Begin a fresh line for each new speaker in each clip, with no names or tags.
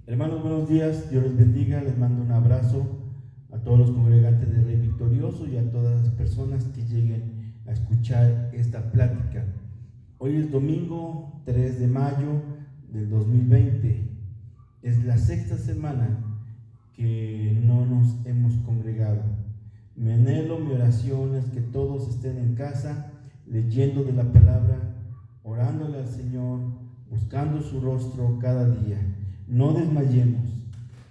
Hermanos, buenos días, Dios les bendiga, les mando un abrazo a todos los congregantes de Rey Victorioso y a todas las personas que lleguen a escuchar esta plática. Hoy es domingo 3 de mayo del 2020, es la sexta semana que no nos hemos congregado. Mi anhelo, mi oración es que todos estén en casa, leyendo de la palabra, orándole al Señor, buscando su rostro cada día. No desmayemos.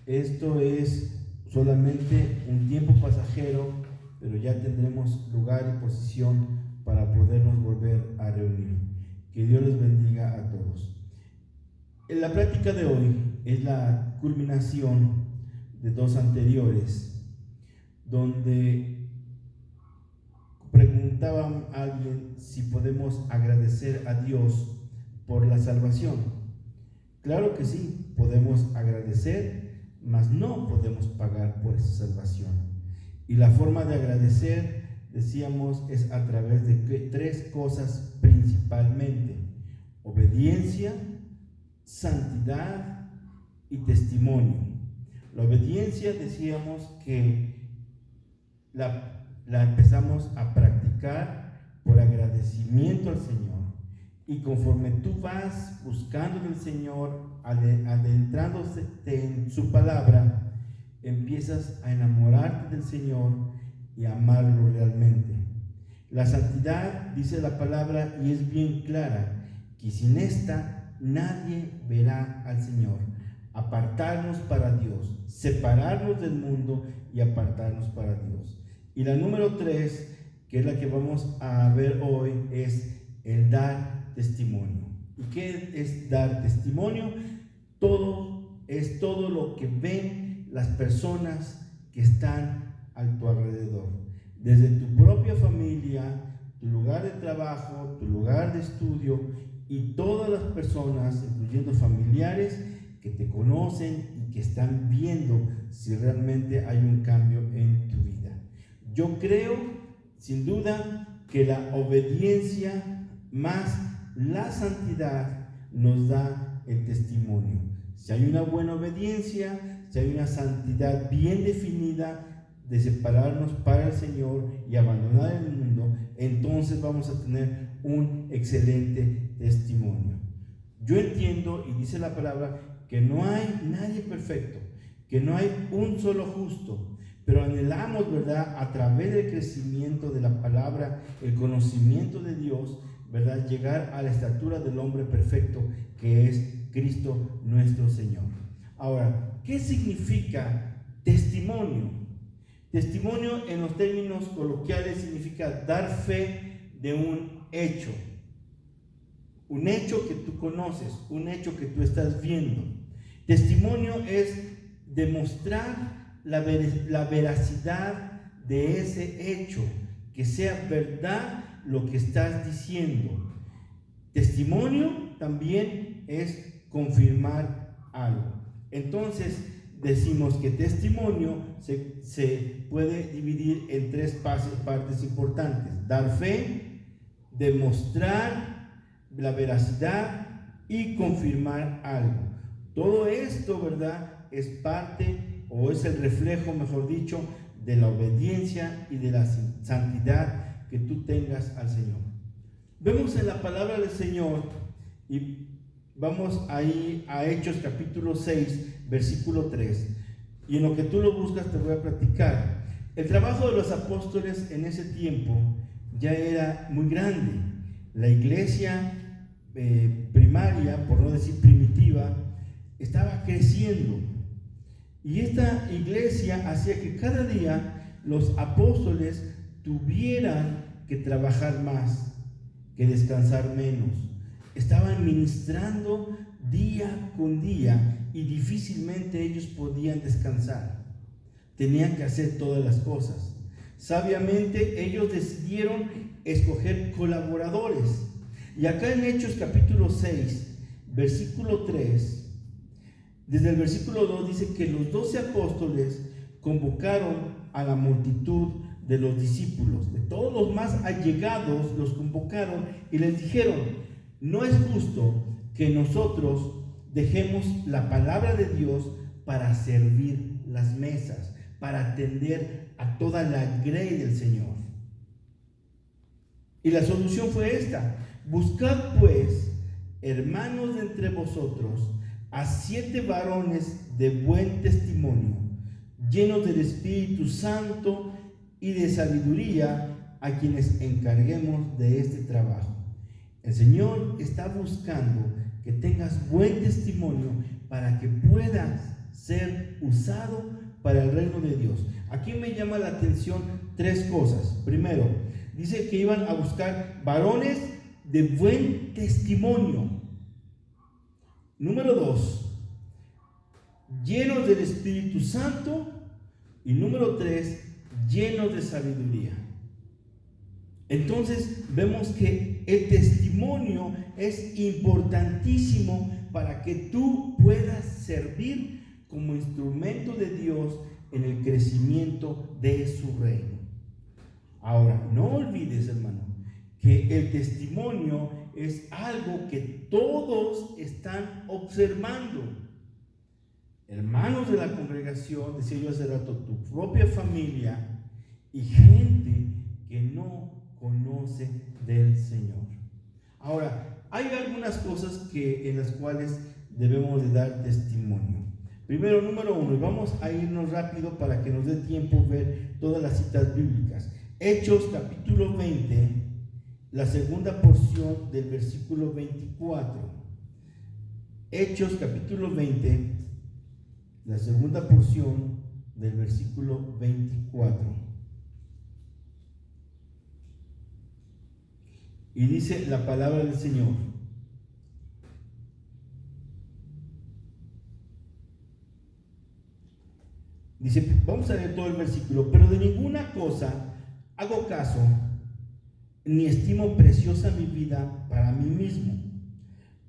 Esto es solamente un tiempo pasajero, pero ya tendremos lugar y posición para podernos volver a reunir. Que Dios les bendiga a todos. En la plática de hoy es la culminación de dos anteriores, donde preguntaban a alguien si podemos agradecer a Dios por la salvación. Claro que sí, podemos agradecer, mas no podemos pagar por esa salvación. Y la forma de agradecer, decíamos, es a través de tres cosas principalmente: obediencia, santidad y testimonio. La obediencia, decíamos que la empezamos a practicar por agradecimiento al Señor. Y conforme tú vas buscando del Señor, adentrándose en su palabra, empiezas a enamorarte del Señor y a amarlo realmente. La santidad, dice la palabra, y es bien clara, que sin esta nadie verá al Señor. Apartarnos para Dios, separarnos del mundo y apartarnos para Dios. Y la número 3, que es la que vamos a ver hoy, es el dar testimonio. ¿Y qué es dar testimonio? Es todo lo que ven las personas que están a tu alrededor, desde tu propia familia, tu lugar de trabajo, tu lugar de estudio, y todas las personas, incluyendo familiares, que te conocen y que están viendo si realmente hay un cambio en tu vida. Yo creo, sin duda, que la obediencia más la santidad nos da el testimonio. Si hay una buena obediencia, si hay una santidad bien definida de separarnos para el Señor y abandonar el mundo, entonces vamos a tener un excelente testimonio. Yo entiendo, y dice la palabra, que no hay nadie perfecto, que no hay un solo justo, pero anhelamos, ¿verdad?, a través del crecimiento de la palabra, el conocimiento de Dios, ¿verdad?, llegar a la estatura del hombre perfecto, que es Cristo nuestro Señor. Ahora, ¿qué significa testimonio? Testimonio, en los términos coloquiales, significa dar fe de un hecho que tú conoces, un hecho que tú estás viendo. Testimonio es demostrar la veracidad de ese hecho, que sea verdad lo que estás diciendo. Testimonio también es confirmar algo. Entonces decimos que testimonio se puede dividir en tres partes importantes: dar fe, demostrar la veracidad y confirmar algo. Todo esto, ¿verdad?, es parte, o es el reflejo, mejor dicho, de la obediencia y de la santidad que tú tengas al Señor. Vemos en la palabra del Señor, y vamos ahí a Hechos capítulo 6, versículo 3, y en lo que tú lo buscas te voy a platicar. El trabajo de los apóstoles en ese tiempo ya era muy grande. La iglesia primaria, por no decir primitiva, estaba creciendo, y esta iglesia hacía que cada día los apóstoles tuvieran que trabajar más, que descansar menos. Estaban ministrando día con día y difícilmente ellos podían descansar. Tenían que hacer todas las cosas. Sabiamente ellos decidieron escoger colaboradores. Y acá en Hechos capítulo 6, versículo 3, desde el versículo 2 dice que los 12 apóstoles convocaron a la multitud de los discípulos, de todos los más allegados, los convocaron y les dijeron: no es justo que nosotros dejemos la palabra de Dios para servir las mesas, para atender a toda la grey del Señor. Y la solución fue esta: buscad pues, hermanos de entre vosotros, a 7 varones de buen testimonio, llenos del Espíritu Santo y de sabiduría, a quienes encarguemos de este trabajo. El Señor está buscando que tengas buen testimonio para que puedas ser usado para el reino de Dios. Aquí me llama la atención 3 cosas. Primero, dice que iban a buscar varones de buen testimonio. Número 2, llenos del Espíritu Santo. Y número 3, llenos de sabiduría. Entonces vemos que el testimonio es importantísimo para que tú puedas servir como instrumento de Dios en el crecimiento de su reino. Ahora, no olvides, hermano, que el testimonio es algo que todos están observando. Hermanos de la congregación, decía yo hace rato, tu propia familia y gente que no conoce del Señor. Ahora, hay algunas cosas en las cuales debemos de dar testimonio. Primero, número 1, y vamos a irnos rápido para que nos dé tiempo ver todas las citas bíblicas. Hechos capítulo 20, la segunda porción del versículo 24. Hechos capítulo 20, la segunda porción del versículo 24. Y dice la palabra del Señor: dice, vamos a leer todo el versículo: pero de ninguna cosa hago caso, ni estimo preciosa mi vida para mí mismo,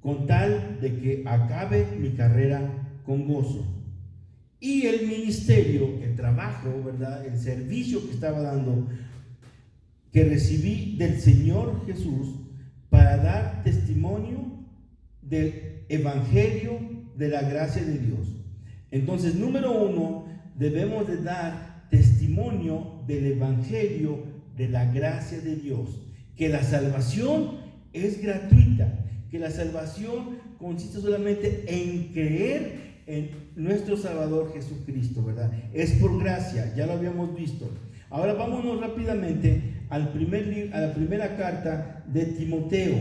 con tal de que acabe mi carrera con gozo. Y el ministerio, el trabajo, ¿verdad?, el servicio que estaba dando, que recibí del Señor Jesús para dar testimonio del evangelio de la gracia de Dios. Entonces, número 1, debemos de dar testimonio del evangelio de la gracia de Dios, que la salvación es gratuita, que la salvación consiste solamente en creer en nuestro Salvador Jesucristo, ¿verdad? Es por gracia, ya lo habíamos visto. Ahora vámonos rápidamente a la primera carta de Timoteo.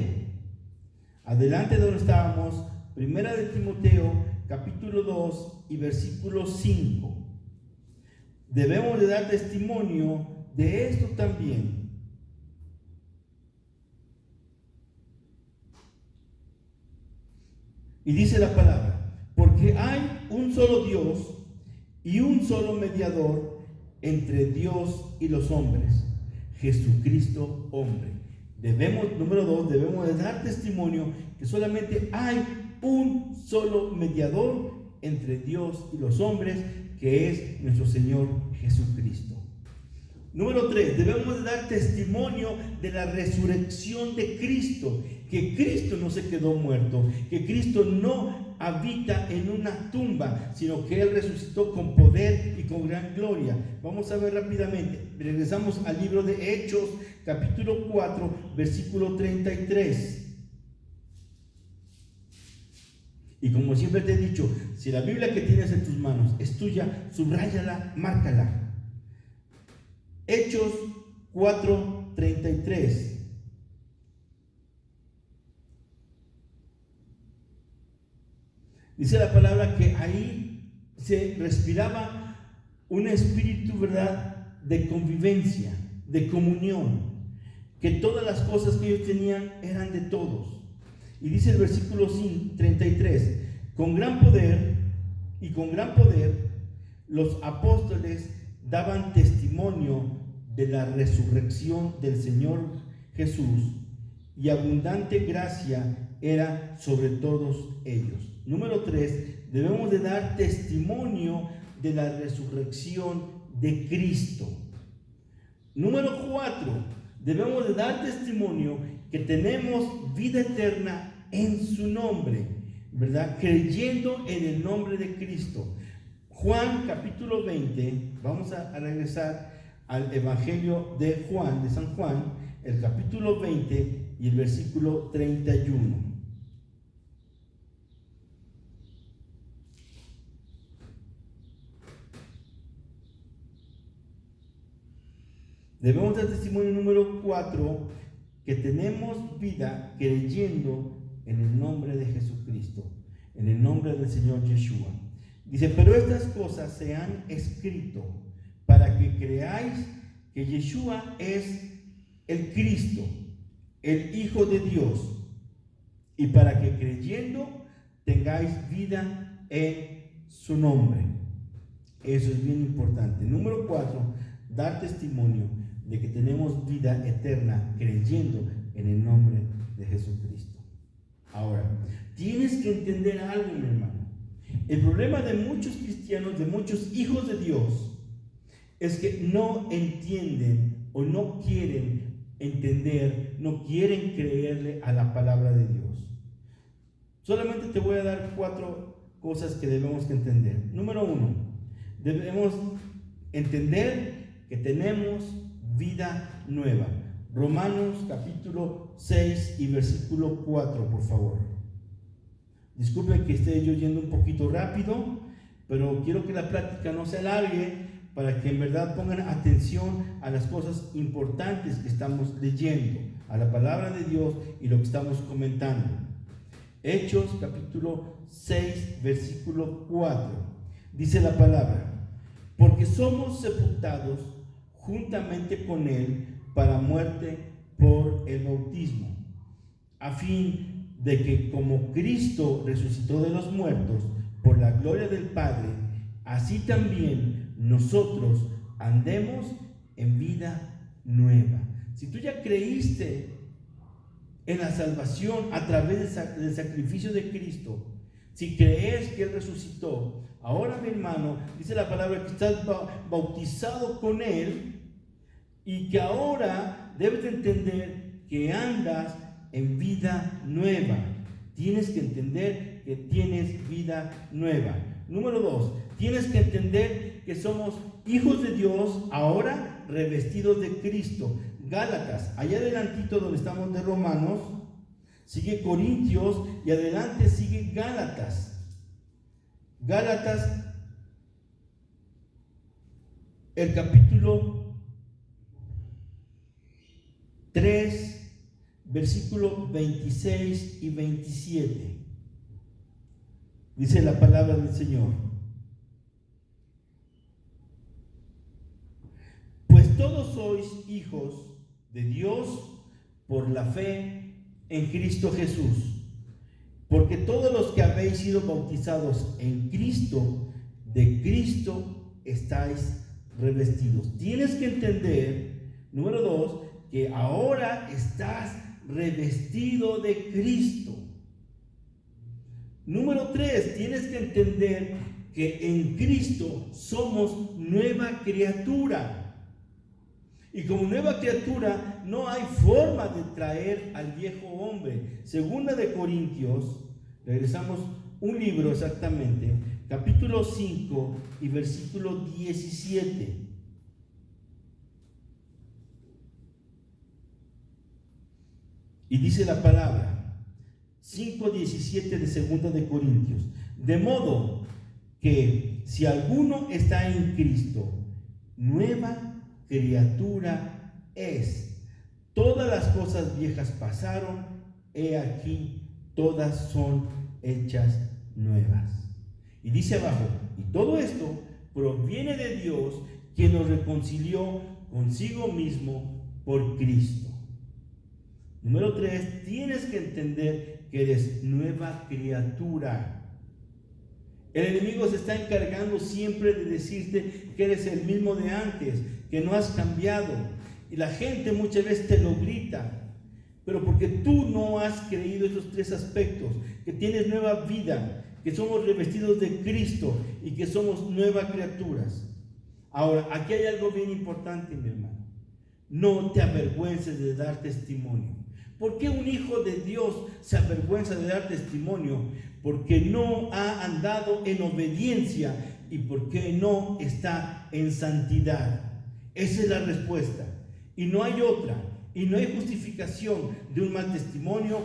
Adelante de donde estábamos, primera de Timoteo, capítulo 2 y versículo 5. Debemos de dar testimonio de esto también. Y dice la palabra: porque hay un solo Dios y un solo mediador entre Dios y los hombres, Jesucristo hombre. Número 2, debemos de dar testimonio que solamente hay un solo mediador entre Dios y los hombres, que es nuestro Señor Jesucristo. Número 3, debemos de dar testimonio de la resurrección de Cristo, que Cristo no se quedó muerto, que Cristo no habita en una tumba, sino que Él resucitó con poder y con gran gloria. Vamos a ver rápidamente. Regresamos al libro de Hechos, capítulo 4, versículo 33. Y como siempre te he dicho, si la Biblia que tienes en tus manos es tuya, subráyala, márcala. Hechos 4:33. Dice la palabra que ahí se respiraba un espíritu, ¿verdad?, de convivencia, de comunión, que todas las cosas que ellos tenían eran de todos. Y dice el versículo 33: con gran poder los apóstoles daban testimonio de la resurrección del Señor Jesús, y abundante gracia era sobre todos ellos. Número 3, debemos de dar testimonio de la resurrección de Cristo. Número 4, debemos de dar testimonio que tenemos vida eterna en su nombre. ¿verdad? Creyendo en el nombre de Cristo. Juan capítulo 20, vamos a regresar al Evangelio de Juan, de San Juan, el capítulo 20 y el versículo 31. Debemos dar testimonio número 4, que tenemos vida creyendo en el nombre de Jesucristo, en el nombre del Señor Yeshua. Dice, pero estas cosas se han escrito para que creáis que Yeshua es el Cristo, el Hijo de Dios, y para que creyendo tengáis vida en su nombre. Eso es bien importante. Número 4, dar testimonio de que tenemos vida eterna creyendo en el nombre de Jesucristo. Ahora, tienes que entender algo, mi hermano. El problema de muchos cristianos, de muchos hijos de Dios, es que no entienden o no quieren entender, no quieren creerle a la palabra de Dios. Solamente te voy a dar 4 cosas que debemos que entender. Número 1, debemos entender que tenemos vida nueva. Romanos capítulo 6 y versículo 4, por favor. Disculpen que esté yo yendo un poquito rápido, pero quiero que la plática no se alargue para que en verdad pongan atención a las cosas importantes que estamos leyendo, a la palabra de Dios y lo que estamos comentando. Hechos capítulo 6, versículo 4. Dice la palabra: porque somos sepultados juntamente con Él para muerte por el bautismo, a fin de que como Cristo resucitó de los muertos por la gloria del Padre, así también nosotros andemos en vida nueva. Si tú ya creíste en la salvación a través del sacrificio de Cristo, si crees que Él resucitó, ahora, mi hermano, dice la palabra que estás bautizado con Él y que ahora debes de entender que andas en vida nueva. Tienes que entender que tienes vida nueva. Número 2, tienes que entender que somos hijos de Dios ahora revestidos de Cristo. Gálatas, allá adelantito donde estamos de Romanos, sigue Corintios y adelante sigue Gálatas. Gálatas, el capítulo 3, versículos 26 y 27. Dice la palabra del Señor: pues todos sois hijos de Dios por la fe en Cristo Jesús, porque todos los que habéis sido bautizados en Cristo, de Cristo estáis revestidos. Tienes que entender, número 2, que ahora estás revestido de Cristo. Número 3, tienes que entender que en Cristo somos nueva criatura. Y como nueva criatura no hay forma de traer al viejo hombre. Segunda de Corintios, regresamos un libro exactamente, capítulo 5 y versículo 17. Y dice la palabra, 5:17 de Segunda de Corintios: de modo que si alguno está en Cristo, nueva criatura es. Todas las cosas viejas pasaron, he aquí, todas son hechas nuevas. Y dice abajo, y todo esto proviene de Dios, quien nos reconcilió consigo mismo por Cristo. Número 3, tienes que entender que eres nueva criatura. El enemigo se está encargando siempre de decirte que eres el mismo de antes, que no has cambiado. Y la gente muchas veces te lo grita, pero porque tú no has creído estos 3 aspectos, que tienes nueva vida, que somos revestidos de Cristo y que somos nuevas criaturas. Ahora, aquí hay algo bien importante, mi hermano. No te avergüences de dar testimonio. ¿Por qué un hijo de Dios se avergüenza de dar testimonio? Porque no ha andado en obediencia y porque no está en santidad. Esa es la respuesta. Y no hay otra. Y no hay justificación de un mal testimonio,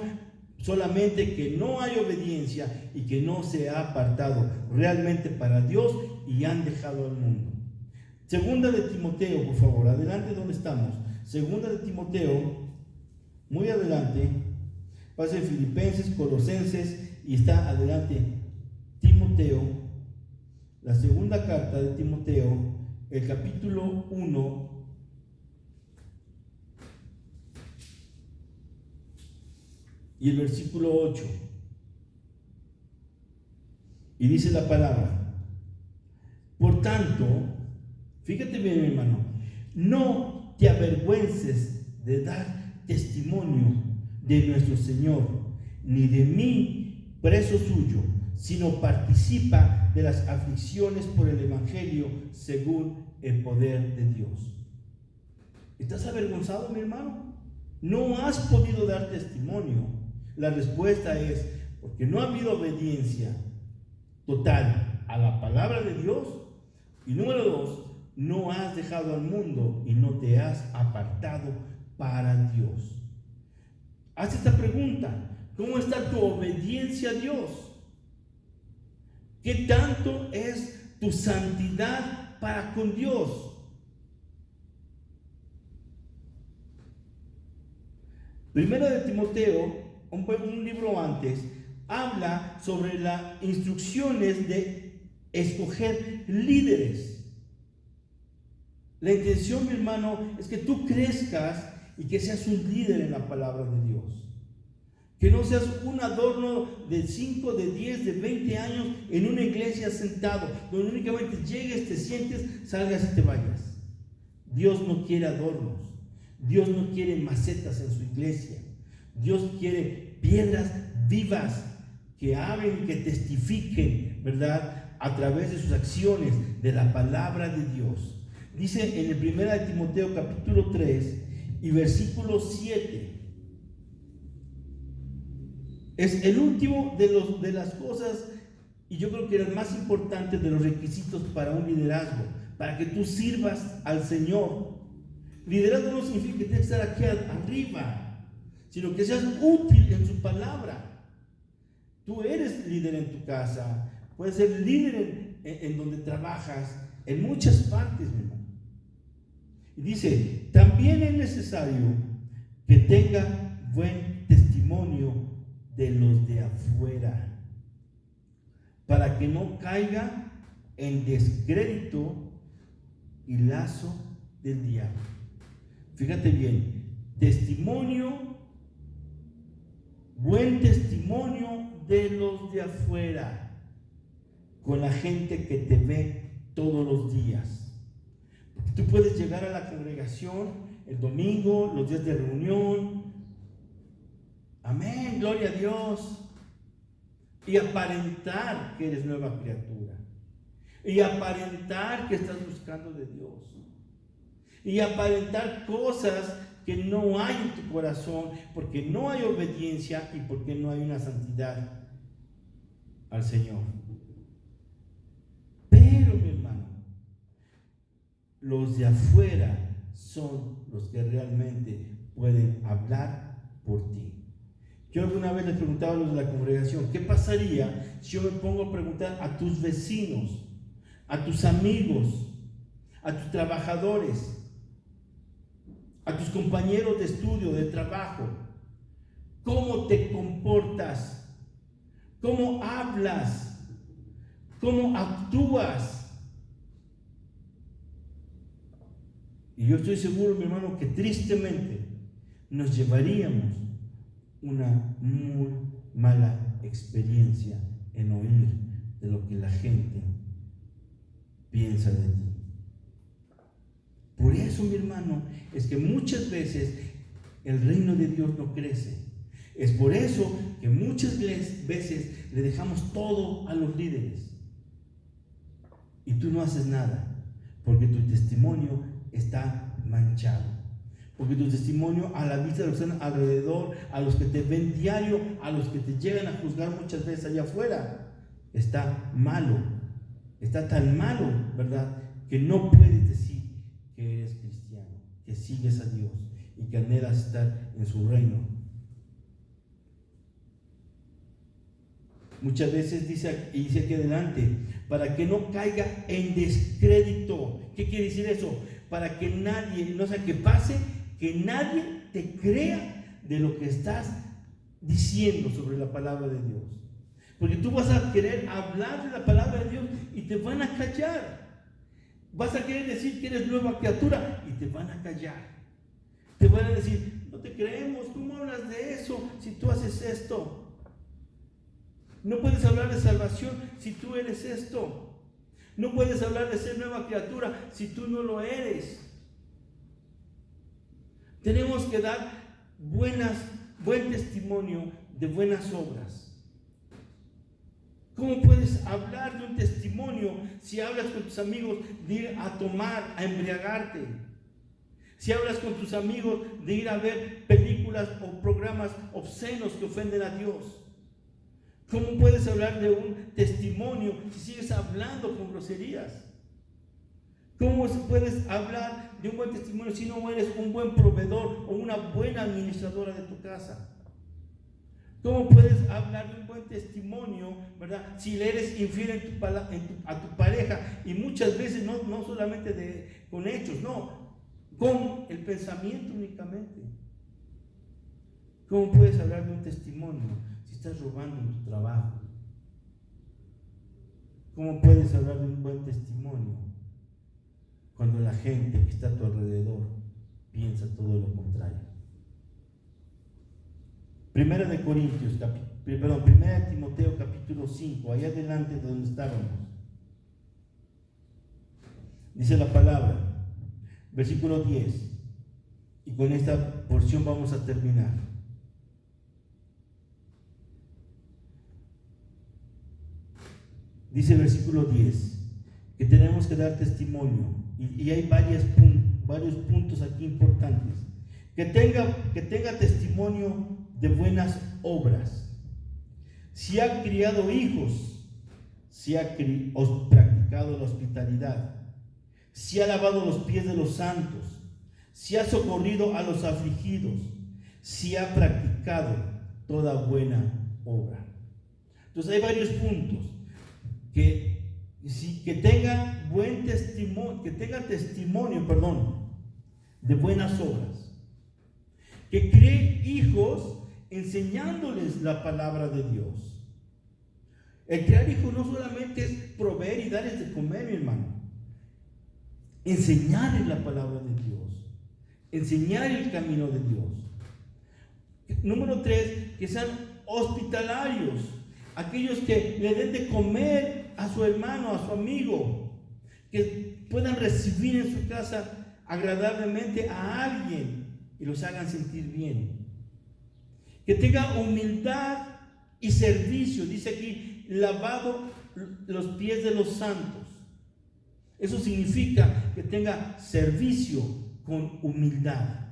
solamente que no hay obediencia y que no se ha apartado realmente para Dios y han dejado al mundo. Segunda de Timoteo, por favor, adelante donde estamos. Segunda de Timoteo, muy adelante, pasa en Filipenses, Colosenses y está adelante Timoteo, la segunda carta de Timoteo, el capítulo 1. Y el versículo 8. Y dice la palabra: por tanto, fíjate bien, hermano, no te avergüences de dar testimonio de nuestro Señor, ni de mí, preso suyo, sino participa de las aflicciones por el Evangelio según el poder de Dios. ¿Estás avergonzado, mi hermano? ¿No has podido dar testimonio? La respuesta es porque no ha habido obediencia total a la palabra de Dios. Y número 2, no has dejado al mundo y no te has apartado para Dios. Haz esta pregunta: ¿cómo está tu obediencia a Dios? ¿Qué tanto es tu santidad para con Dios? Primero de Timoteo, un libro antes, habla sobre las instrucciones de escoger líderes. La intención, mi hermano, es que tú crezcas y que seas un líder en la palabra de Dios. Que no seas un adorno de 5, de 10, de 20 años en una iglesia sentado, donde únicamente llegues, te sientes, salgas y te vayas. Dios no quiere adornos. Dios no quiere macetas en su iglesia. Dios quiere piedras vivas que hablen y que testifiquen, ¿verdad?, a través de sus acciones, de la palabra de Dios. Dice en el 1 de Timoteo capítulo 3 y versículo 7. Es el último de las cosas, y yo creo que el más importante de los requisitos para un liderazgo, para que tú sirvas al Señor. Liderazgo no significa que tienes que estar aquí arriba, sino que seas útil en su palabra. Tú eres líder en tu casa, puedes ser líder en donde trabajas, en muchas partes, mi hermano. Y dice, también es necesario que tenga buen testimonio de los de afuera, para que no caiga en descrédito y lazo del diablo. Fíjate bien, testimonio, buen testimonio de los de afuera, con la gente que te ve todos los días. Porque tú puedes llegar a la congregación el domingo, los días de reunión, amén, gloria a Dios, y aparentar que eres nueva criatura, y aparentar que estás buscando de Dios, y aparentar cosas que no hay en tu corazón, porque no hay obediencia y porque no hay una santidad al Señor. Pero, mi hermano, los de afuera son los que realmente pueden hablar por ti. Yo alguna vez les preguntaba a los de la congregación, ¿qué pasaría si yo me pongo a preguntar a tus vecinos, a tus amigos, a tus trabajadores, a tus compañeros de estudio, de trabajo, cómo te comportas, cómo hablas, cómo actúas? Y yo estoy seguro, mi hermano, que tristemente nos llevaríamos una muy mala experiencia en oír de lo que la gente piensa de ti. Por eso, mi hermano, es que muchas veces el reino de Dios no crece. Es por eso que muchas veces le dejamos todo a los líderes y tú no haces nada, porque tu testimonio está manchado, Porque tu testimonio a la vista de los que están alrededor, a los que te ven diario, a los que te llegan a juzgar muchas veces allá afuera, está malo. Está tan malo, ¿verdad?, que no puedes decir que eres cristiano, que sigues a Dios y que anhelas estar en su reino. Muchas veces dice aquí adelante, para que no caiga en descrédito. ¿Qué quiere decir eso? Para que nadie, no sea que pase, que nadie te crea de lo que estás diciendo sobre la palabra de Dios. Porque tú vas a querer hablar de la palabra de Dios y te van a callar. Vas a querer decir que eres nueva criatura y te van a callar. Te van a decir, no te creemos, ¿cómo hablas de eso si tú haces esto? No puedes hablar de salvación si tú eres esto. No puedes hablar de ser nueva criatura si tú no lo eres. Tenemos que dar buen testimonio de buenas obras. ¿Cómo puedes hablar de un testimonio si hablas con tus amigos de ir a tomar, a embriagarte? Si hablas con tus amigos de ir a ver películas o programas obscenos que ofenden a Dios. ¿Cómo puedes hablar de un testimonio si sigues hablando con groserías? ¿Cómo puedes hablar de un buen testimonio si no eres un buen proveedor o una buena administradora de tu casa? ¿Cómo puedes hablar de un buen testimonio, verdad, si le eres infiel a tu pareja? Y muchas veces no solamente con hechos, no, con el pensamiento únicamente. ¿Cómo puedes hablar de un testimonio si estás robando en tu trabajo? ¿Cómo puedes hablar de un buen testimonio cuando la gente que está a tu alrededor piensa todo lo contrario? Primera de Timoteo capítulo 5, allá adelante de donde estábamos. Dice la palabra, versículo 10, y con esta porción vamos a terminar. Dice el versículo 10, que tenemos que dar testimonio, y hay varios puntos aquí importantes. Que tenga testimonio de buenas obras. Si ha criado hijos, si ha practicado la hospitalidad, si ha lavado los pies de los santos, si ha socorrido a los afligidos, si ha practicado toda buena obra. Entonces hay varios puntos. Que tenga buen testimonio, de buenas obras. Que críe hijos enseñándoles la palabra de Dios. El criar hijos no solamente es proveer y darles de comer, mi hermano. Enseñarles la palabra de Dios. Enseñar el camino de Dios. Número 3, que sean hospitalarios. Aquellos que le den de comer a su hermano, a su amigo. Que puedan recibir en su casa agradablemente a alguien y los hagan sentir bien. Que tenga humildad y servicio. Dice aquí, lavado los pies de los santos. Eso significa que tenga servicio con humildad.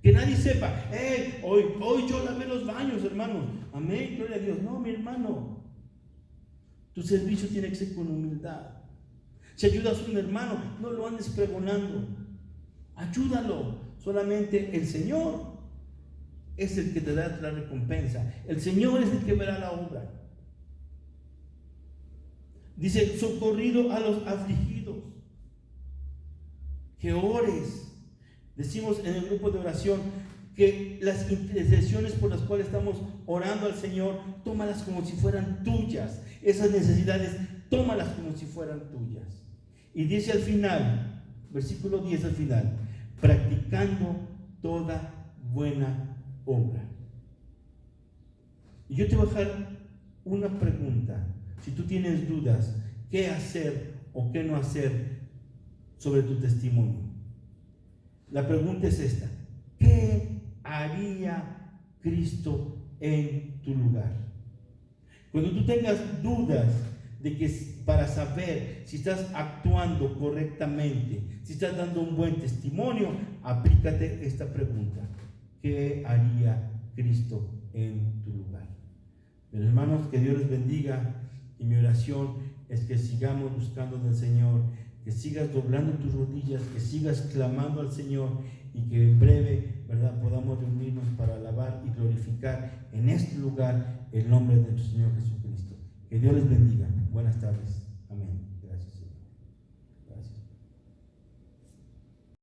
Que nadie sepa, hoy yo lavé los baños, hermanos. Amén, gloria a Dios. No, mi hermano. Tu servicio tiene que ser con humildad. Si ayudas a un hermano, no lo andes pregonando. Ayúdalo. Solamente el Señor es el que te da la recompensa. El Señor es el que verá la obra. Dice, socorrido a los afligidos. Que ores. Decimos en el grupo de oración que las intercesiones por las cuales estamos orando al Señor, tómalas como si fueran tuyas. Esas necesidades, tómalas como si fueran tuyas. Y dice al final, versículo 10 al final, practicando toda buena obra. Y yo te voy a dejar una pregunta. Si tú tienes dudas, ¿qué hacer o qué no hacer sobre tu testimonio? La pregunta es esta: ¿qué haría Cristo en tu lugar? Cuando tú tengas dudas de que para saber si estás actuando correctamente, si estás dando un buen testimonio, aplícate esta pregunta: ¿qué haría Cristo en tu lugar? Mis hermanos, que Dios les bendiga, y mi oración es que sigamos buscando del Señor, que sigas doblando tus rodillas, que sigas clamando al Señor, y que en breve, ¿verdad?, podamos reunirnos para alabar y glorificar en este lugar el nombre de nuestro Señor Jesucristo. Que Dios les bendiga. Buenas tardes.